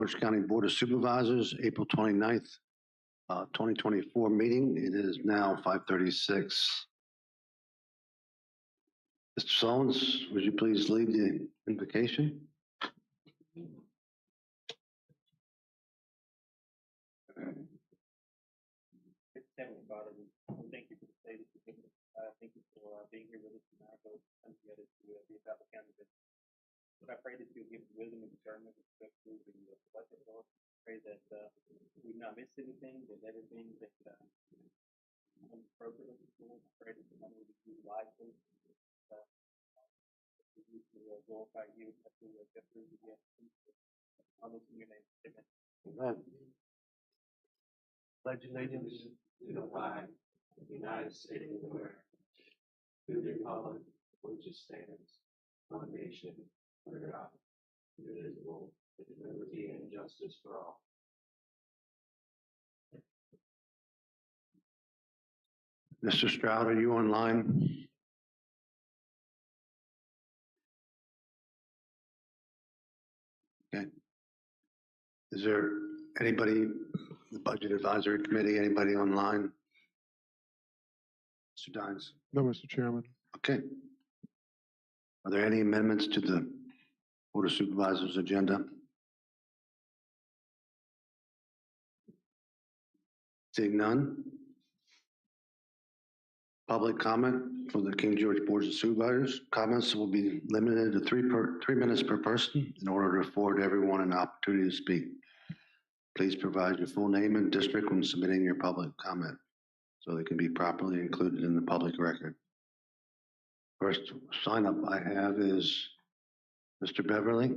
Orange County Board of Supervisors, April 29th, 2024 meeting. It is now 5:36. Mr. Solons, would you please lead the invocation? Heavenly Father, we thank you for the day that you've given us. Thank you for being here with us tonight, both come together to be about the county business. But I pray that you'll give us wisdom and discernment with respect to the budget, Lord. Pray that we've not missed anything, that everything that comes appropriately, Lord. I pray that the money will be used wisely. We will glorify you as we get through the on this in your name. Amen. Amen. Pledge allegiance to the flag of the United States of America, to the republic which stands, one nation, under God, indivisible, with liberty and justice for all. Mr. Stroud, are you online? Okay. Is there anybody, the Budget Advisory Committee, anybody online? Mr. Dines? No, Mr. Chairman. Okay. Are there any amendments to the Board of Supervisors agenda? Seeing none. Public comment for the King George Board of Supervisors. Comments will be limited to 3 minutes per person in order to afford everyone an opportunity to speak. Please provide your full name and district when submitting your public comment so they can be properly included in the public record. First sign up I have is Mr. Beverly.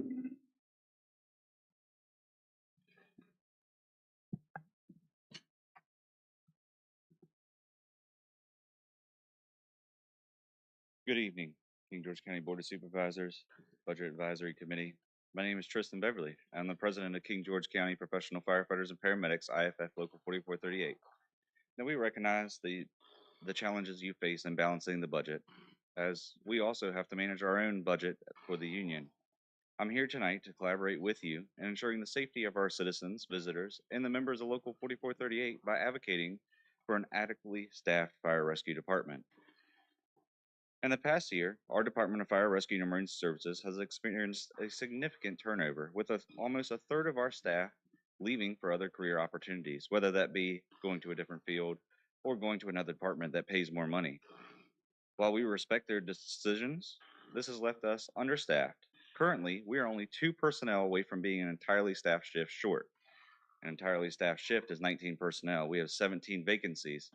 Good evening, King George County Board of Supervisors, Budget Advisory Committee. My name is Tristan Beverly. I'm the president of King George County Professional Firefighters and Paramedics, IFF Local 4438. Now, we recognize the challenges you face in balancing the budget, as we also have to manage our own budget for the union. I'm here tonight to collaborate with you in ensuring the safety of our citizens, visitors, and the members of Local 4438 by advocating for an adequately staffed fire rescue department. In the past year, our Department of Fire Rescue and Emergency Services has experienced a significant turnover, with almost a third of our staff leaving for other career opportunities, whether that be going to a different field or going to another department that pays more money. While we respect their decisions, this has left us understaffed. Currently, we are only 2 personnel away from being an entirely staffed shift short. An entirely staffed shift is 19 personnel. We have 17 vacancies.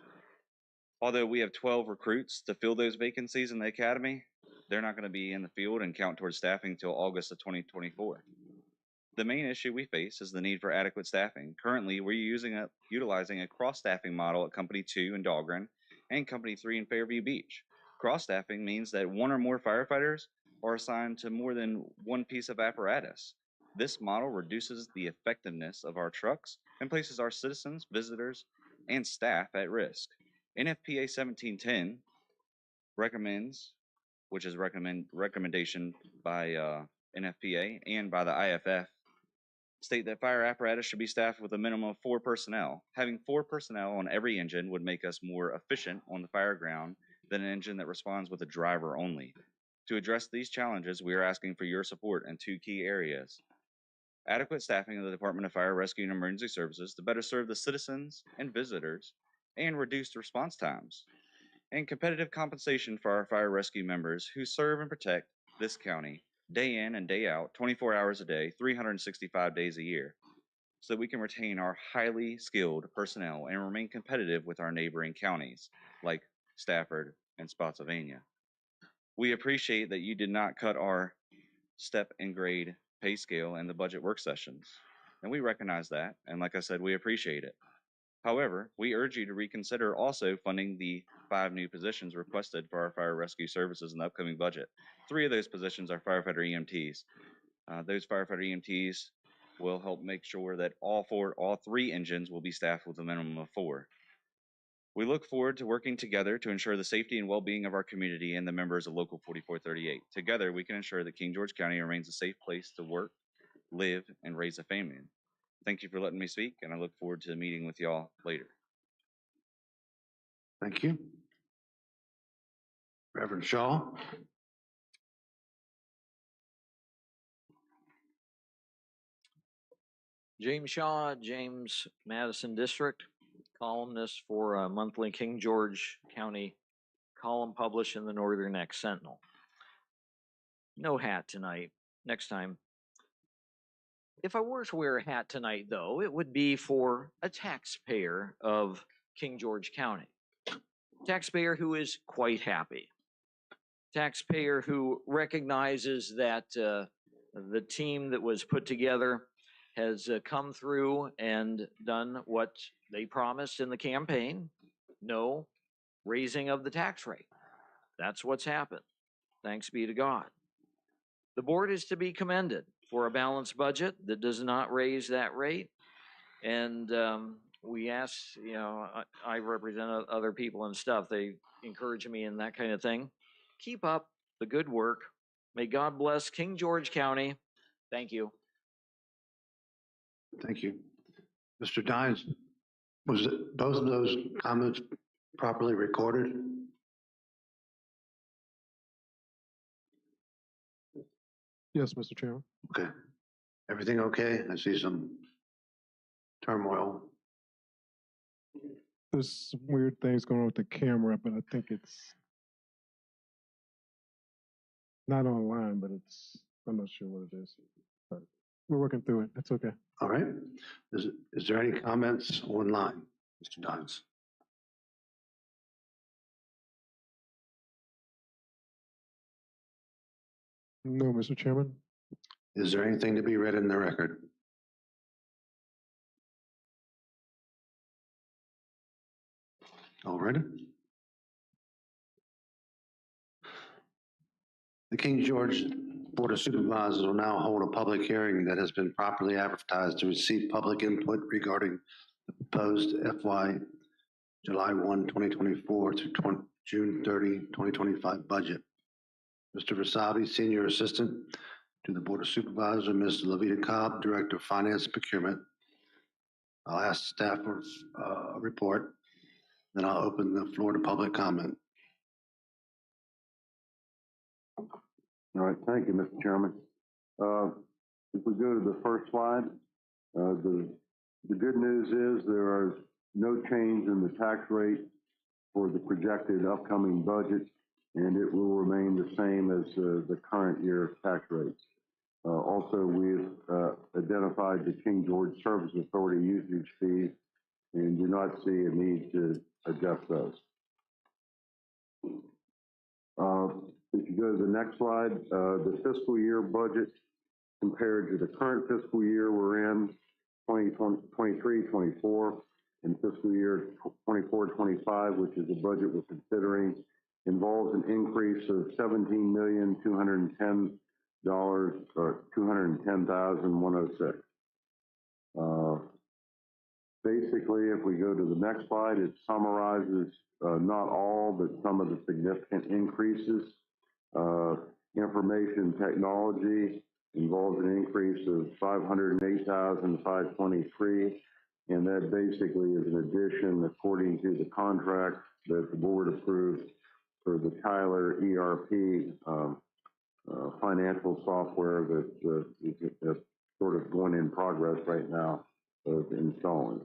Although we have 12 recruits to fill those vacancies in the academy, they're not going to be in the field and count towards staffing until August of 2024. The main issue we face is the need for adequate staffing. Currently, we're utilizing a cross-staffing model at Company 2 in Dahlgren and Company 3 in Fairview Beach. Cross-staffing means that 1 or more firefighters are assigned to more than one piece of apparatus. This model reduces the effectiveness of our trucks and places our citizens, visitors, and staff at risk. NFPA 1710 recommends, which is recommendation by NFPA and by the IFF, state that fire apparatus should be staffed with a minimum of 4 personnel. Having 4 personnel on every engine would make us more efficient on the fire ground than an engine that responds with a driver only. To address these challenges, we are asking for your support in 2 key areas. Adequate staffing of the Department of Fire Rescue and Emergency Services to better serve the citizens and visitors, and reduced response times, and competitive compensation for our fire rescue members who serve and protect this county day in and day out, 24 hours a day, 365 days a year, so that we can retain our highly skilled personnel and remain competitive with our neighboring counties like Stafford and Spotsylvania. We appreciate that you did not cut our step and grade pay scale in the budget work sessions, and we recognize that, and like I said, we appreciate it. However, we urge you to reconsider also funding the 5 new positions requested for our fire rescue services in the upcoming budget. 3 of those positions are firefighter EMTs. Those firefighter EMTs will help make sure that all 3 engines will be staffed with a minimum of 4. We look forward to working together to ensure the safety and well-being of our community and the members of Local 4438. Together, we can ensure that King George County remains a safe place to work, live, and raise a family. Thank you for letting me speak, and I look forward to meeting with y'all later. Thank you. Reverend Shaw. James Shaw, James Madison District, columnist for a monthly King George County column published in the Northern Next Sentinel. No hat tonight. Next time. If I were to wear a hat tonight, though, it would be for a taxpayer of King George County. Taxpayer who is quite happy. Taxpayer who recognizes that the team that was put together has come through and done what they promised in the campaign. No raising of the tax rate. That's what's happened. Thanks be to God. The board is to be commended for a balanced budget that does not raise that rate. And we ask, you know, I represent other people and stuff. They encourage me and that kind of thing. Keep up the good work. May God bless King George County. Thank you. Thank you. Mr. Dines, was it both of those comments properly recorded? Yes, Mr. Chairman. Okay. Everything okay? I see some turmoil. There's some weird things going on with the camera, but I think it's not online, but I'm not sure what it is. But we're working through it. That's okay. All right. Is there any comments online, Mr. Dines? No, Mr. Chairman. Is there anything to be read in the record? All righty. The King George Board of Supervisors will now hold a public hearing that has been properly advertised to receive public input regarding the proposed FY July 1, 2024 to June 30, 2025 budget. Mr. Vasabi, Senior Assistant to the Board of Supervisors, and Ms. Levita Cobb, Director of Finance and Procurement. I'll ask staff for a report, then I'll open the floor to public comment. All right, thank you, Mr. Chairman. If we go to the first slide, the good news is there are no change in the tax rate for the projected upcoming budget, and it will remain the same as the current year tax rates. Also, we've identified the King George Service Authority usage fees and do not see a need to adjust those. If you go to the next slide, the fiscal year budget compared to the current fiscal year we're in, 2023-24, and fiscal year 24-25, which is the budget we're considering, involves an increase of $17,210,000 or $210,106. Basically, if we go to the next slide, it summarizes not all, but some of the significant increases. Information technology involves an increase of $508,523, and that basically is an addition according to the contract that the board approved for the Tyler ERP financial software that is sort of going in progress right now of installing.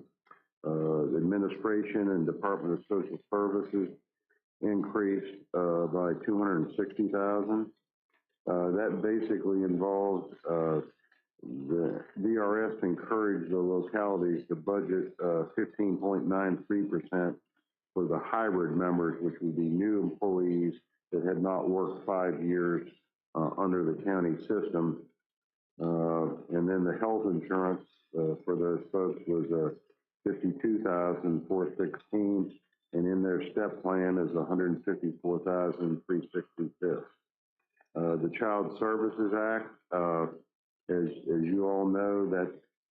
The administration and Department of Social Services increased by $260,000. That basically involves the DRS encouraged the localities to budget 15.93% for the hybrid members, which would be new employees that had not worked 5 years under the county system. And then the health insurance for those folks was $52,416, and in their step plan is $154,366. The Child Services Act, as you all know,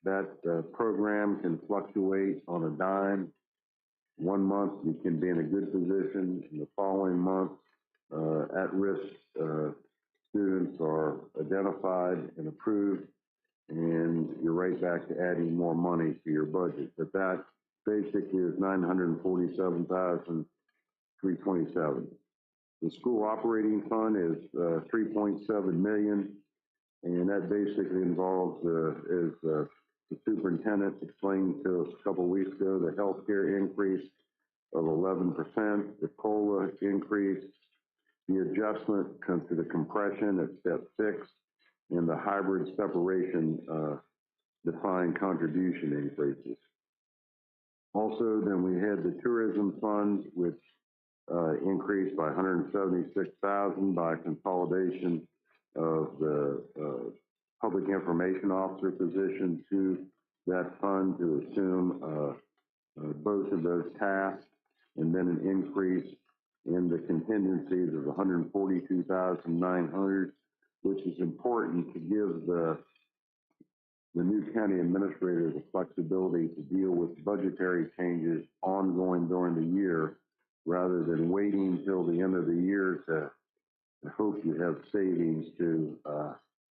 that program can fluctuate on a dime. 1 month you can be in a good position, and the following month at-risk students are identified and approved, and you're right back to adding more money to your budget. But that basically is $947,327. The school operating fund is 3.7 million, and that basically involves, as the superintendent explained to us a couple weeks ago, the healthcare increase of 11%, the COLA increase, the adjustment to the compression at step 6, and the hybrid separation defined contribution increases. Also, then we had the tourism funds, which increased by 176,000 by consolidation of the public information officer position to that fund to assume both of those tasks, and then an increase in the contingencies of 142,900, which is important to give the new county administrator the flexibility to deal with budgetary changes ongoing during the year, rather than waiting until the end of the year to hope you have savings to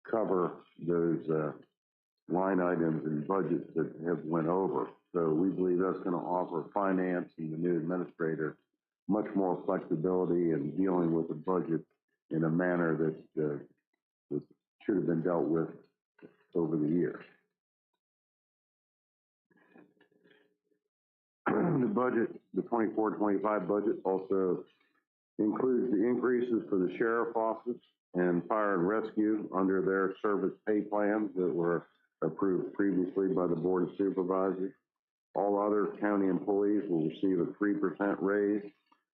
cover those line items and budgets that have went over. So we believe that's going to offer finance and the new administrator much more flexibility in dealing with the budget in a manner that should have been dealt with over the years. The budget, the 24-25 budget also includes the increases for the sheriff office and fire and rescue under their service pay plans that were approved previously by the Board of Supervisors. All other county employees will receive a 3% raise,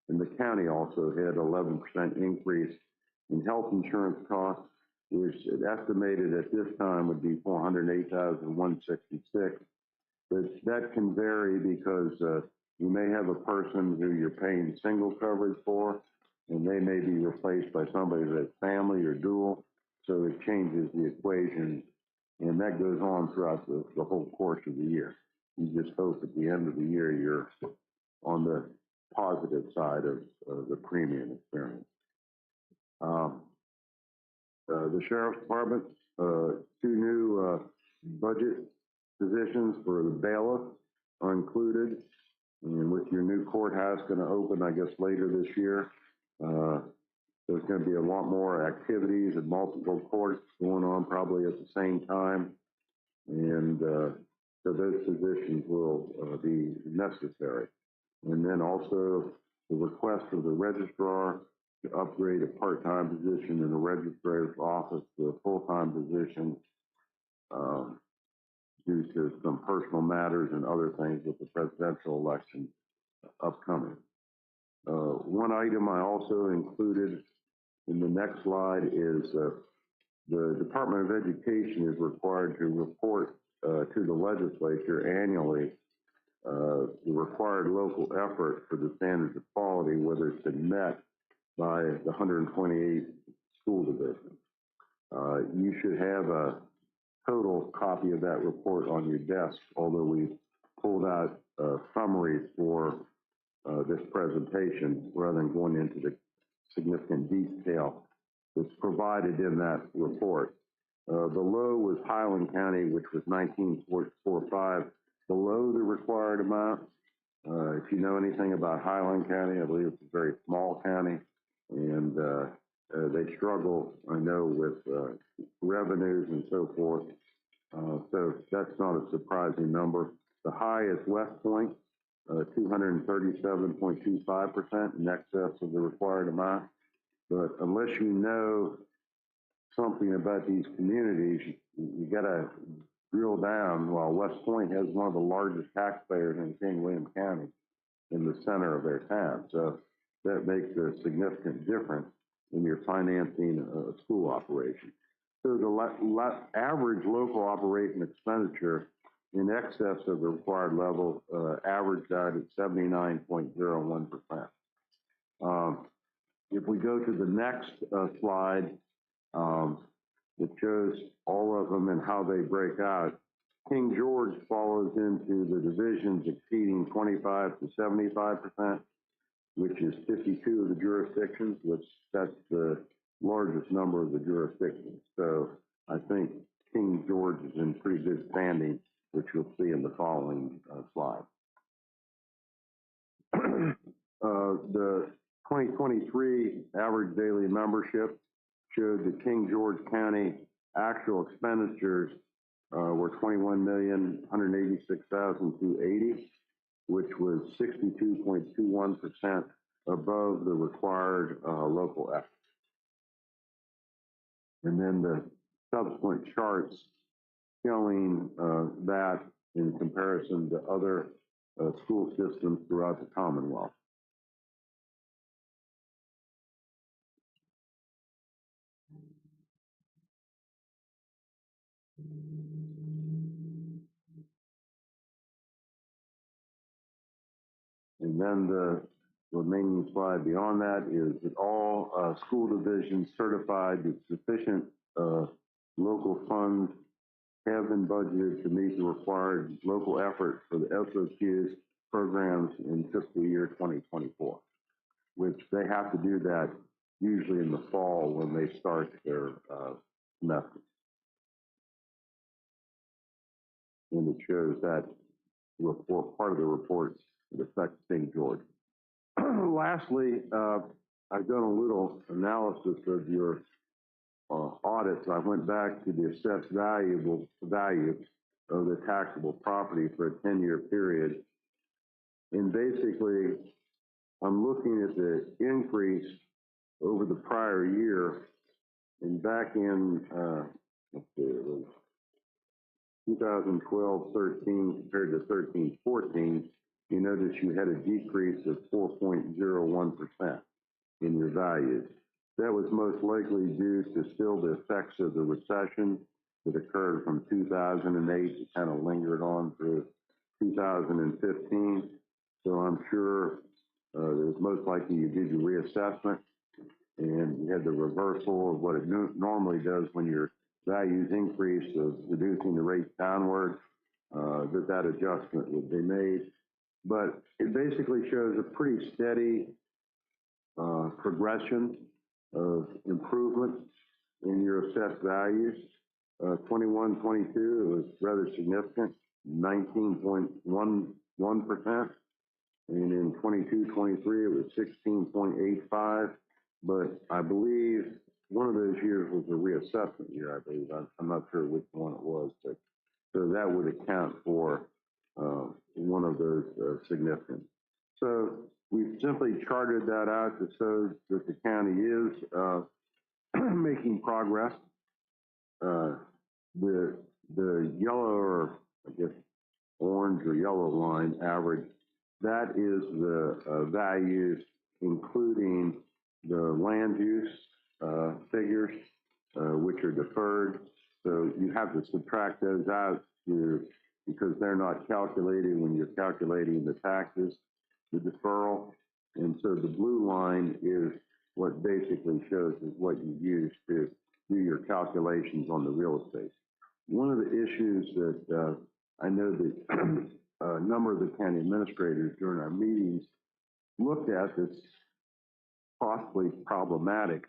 and the county also had 11% increase in health insurance costs, which is estimated at this time would be $408,166. But that can vary because you may have a person who you're paying single coverage for, and they may be replaced by somebody that's family or dual, so it changes the equation, and that goes on throughout the whole course of the year. You just hope at the end of the year you're on the positive side of the premium experience. The Sheriff's Department, 2 new budget positions for the bailiff are included, and with your new courthouse going to open, I guess, later this year, there's going to be a lot more activities and multiple courts going on probably at the same time, and so those positions will be necessary. And then also the request of the registrar to upgrade a part-time position in the registrar's office to a full-time position due to some personal matters and other things with the presidential election upcoming. One item I also included in the next slide is the Department of Education is required to report to the legislature annually the required local effort for the standards of quality, whether it's been met by the 128 school divisions. You should have a total copy of that report on your desk, although we pulled out summaries for this presentation rather than going into the significant detail that's provided in that report. The low was Highland County, which was 19.45, below the required amount. If you know anything about Highland County, I believe it's a very small county, and they struggle, I know, with revenues and so forth. So that's not a surprising number. The high is West Point, 237.25% in excess of the required amount. But unless you know something about these communities, you got to drill down. While West Point has one of the largest taxpayers in King William County in the center of their town. So that makes a significant difference when you're financing a school operation. So the average local operating expenditure in excess of the required level averaged out at 79.01%. If we go to the next slide, it shows all of them and how they break out. King George follows into the divisions exceeding 25 to 75%, which is 52 of the jurisdictions, which that's the largest number of the jurisdictions. So I think King George is in pretty good standing, which you'll see in the following slide. The 2023 average daily membership showed that King George County actual expenditures were $21,186,280, which was 62.21% above the required local effort. And then the subsequent charts showing that in comparison to other school systems throughout the Commonwealth. And then the remaining slide beyond that is that all school divisions certified that sufficient local funds have been budgeted to meet the required local effort for the SOQs programs in fiscal year 2024, which they have to do that usually in the fall when they start their semester. And it shows that report, part of the reports that affect St. George. Lastly, I've done a little analysis of your audits. I went back to the assessed value of the taxable property for a 10-year period. And basically, I'm looking at the increase over the prior year. And back in, let's see, it was 2012-13 compared to 13-14, you notice you had a decrease of 4.01% in your values. That was most likely due to still the effects of the recession that occurred from 2008 to kind of lingered on through 2015. So I'm sure it was most likely you did your reassessment and you had the reversal of what it normally does when your values increase of reducing the rates downward, that adjustment would be made. But it basically shows a pretty steady progression of improvement in your assessed values. 21, 22, it was rather significant, 19.11%. And in 22, 23, it was 16.85. But I believe one of those years was a reassessment year, I believe. I'm not sure which one it was, but so that would account for one of those significant. So we've simply charted that out to show that the county is making progress. The yellow, or I guess orange or yellow line average, that is the values including the land use figures, which are deferred. So you have to subtract those out because they're not calculated when you're calculating the taxes, the deferral. And so the blue line is what basically shows is what you use to do your calculations on the real estate. One of the issues that I know that a number of the county administrators during our meetings looked at that's possibly problematic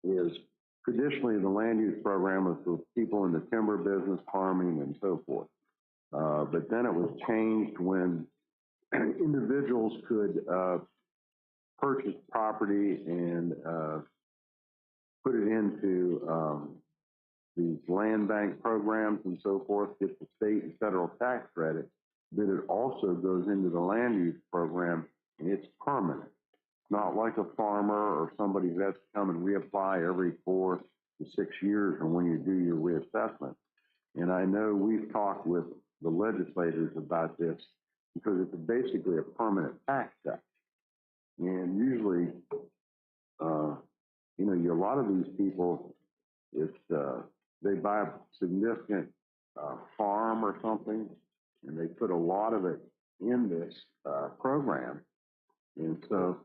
is traditionally the land use program was for people in the timber business, farming, and so forth. But then it was changed when individuals could purchase property and put it into these land bank programs and so forth, get the state and federal tax credit. Then it also goes into the land use program, and it's permanent. Not like a farmer or somebody who has to come and reapply every 4 to 6 years or when you do your reassessment. And I know we've talked with the legislators about this because it's basically a permanent tax cut. And usually, a lot of these people, it's they buy a significant farm or something, and they put a lot of it in this program. And so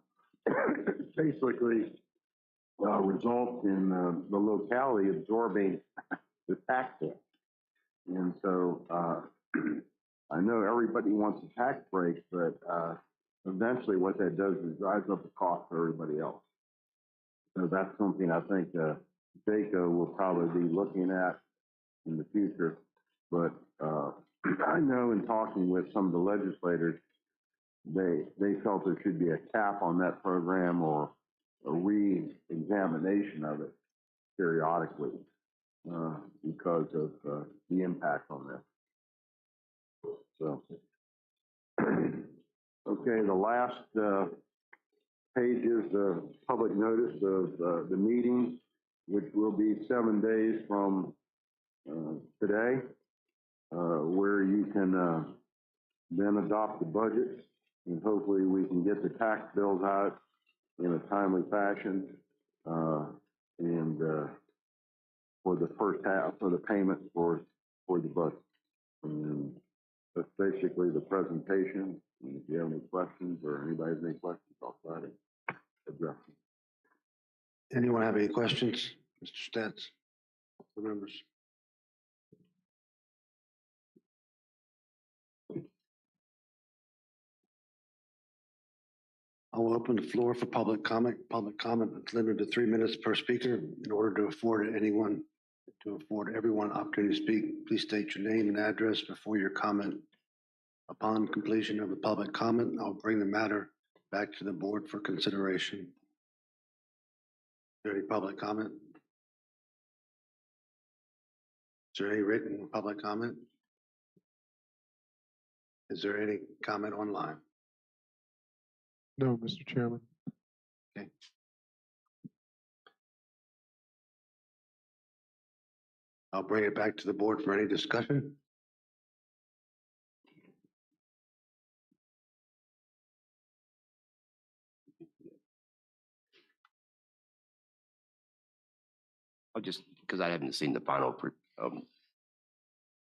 basically results in the locality absorbing the tax hit. And so I know everybody wants a tax break, but eventually what that does is drives up the cost for everybody else. So that's something I think JACO will probably be looking at in the future. But, I know in talking with some of the legislators, they felt there should be a cap on that program or a re-examination of it periodically, because of, the impact on that. So, okay, the last, page is the public notice of, the meeting, which will be 7 days from, today, where you can, then adopt the budget, and hopefully we can get the tax bills out in a timely fashion, and for the first half, for the payment for the budget. And that's basically the presentation. And if you have any questions or anybody has any questions, I'll try to address them. Anyone have any questions? Mr. Stats, the members? I will open the floor for public comment. Public comment is limited to 3 minutes per speaker. In order to afford everyone opportunity to speak, please state your name and address before your comment. Upon completion of the public comment, I'll bring the matter back to the board for consideration. Is there any public comment? Is there any written public comment? Is there any comment online? No, Mr. Chairman. Okay. I'll bring it back to the board for any discussion. I'll just, because I haven't seen the final,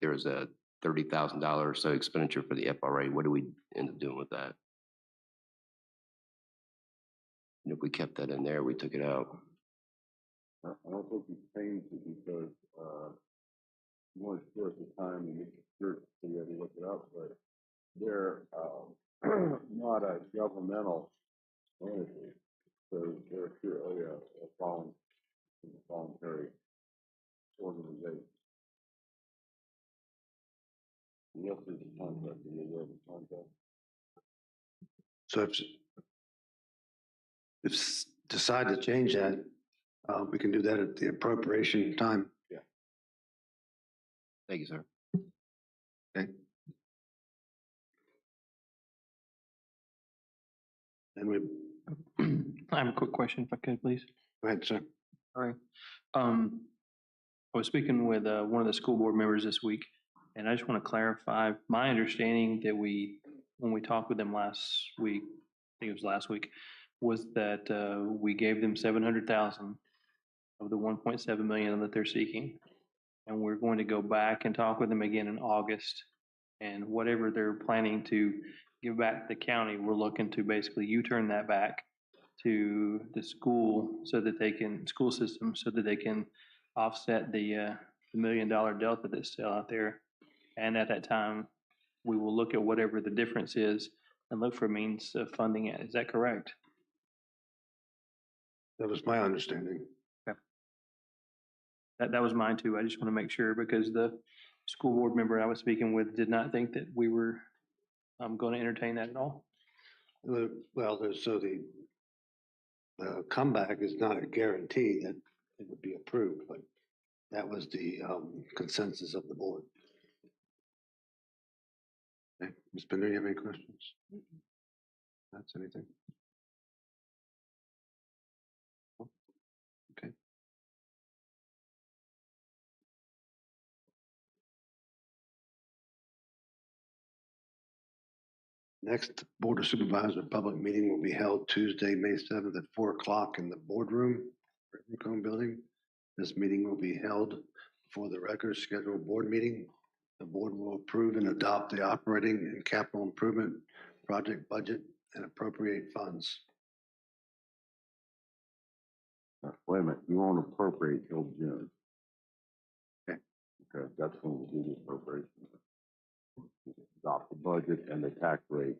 there was a $30,000 or so expenditure for the FRA. What do we end up doing with that? And if we kept that in there, we took it out. I don't think you changed it because, you want to sure at the time and make sure, so you have to look it up, but they're, not a governmental entity. So they're purely a voluntary organization. Yes, there's a contract, and they have a contract. So if decide to change that, we can do that at the appropriation time. Thank you, sir. Okay. And we, I have a quick question, if I could, please. go ahead, sir. All right. I was speaking with one of the school board members this week, and I just want to clarify my understanding that when we talked with them last week, I think it was last week, was that we gave them 700,000 of the 1.7 million that they're seeking, and we're going to go back and talk with them again in August, and whatever they're planning to give back to the county, we're looking to basically U-turn that back to the school so that they can, school system, so that they can offset the $1 million delta that's still out there. And at that time, we will look at whatever the difference is and look for means of funding it. Is that correct? That was my understanding. Okay. That was mine too. I just want to make sure because the school board member I was speaking with did not think that we were going to entertain that at all. Well, the comeback is not a guarantee that it would be approved, but that was the consensus of the board. Okay, Ms. Bender, you have any questions? That's anything? Okay. Next Board of Supervisors public meeting will be held Tuesday, May 7th at 4 o'clock in the boardroom, Rincon Building. This meeting will be held for the record scheduled board meeting. The board will approve and adopt the operating and capital improvement project budget and appropriate funds. Wait a minute, you won't appropriate till June. Okay. Okay, that's when we'll do the appropriation. Adopt the budget and the tax rate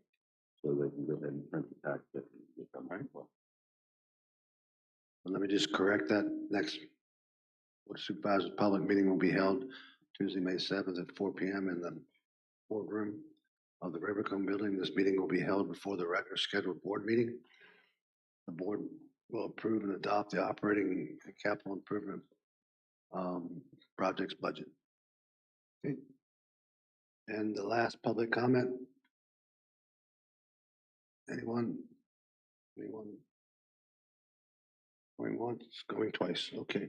so they can go ahead and print the tax bill and get them right. Well, let me just correct that. Next Board of Supervisors public meeting will be held Tuesday, May 7th at 4 p.m. in the boardroom of the Rivercombe Building. This meeting will be held before the regular scheduled board meeting. The board will approve and adopt the operating and capital improvement projects budget. Okay. And the last public comment. Anyone? Anyone? Going once, going twice. Okay.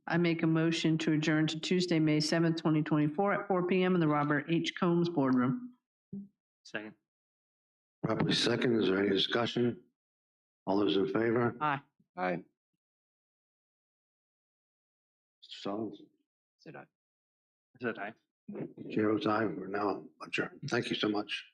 I make a motion to adjourn to Tuesday, May 7th, 2024 at 4 p.m. in the Robert H. Combs Boardroom. Second. Properly second. Is there any discussion? All those in favor? Aye. Aye. Mr. Sullivan? Said aye. Is that aye? Chair votes aye. We're now adjourned. Thank you so much.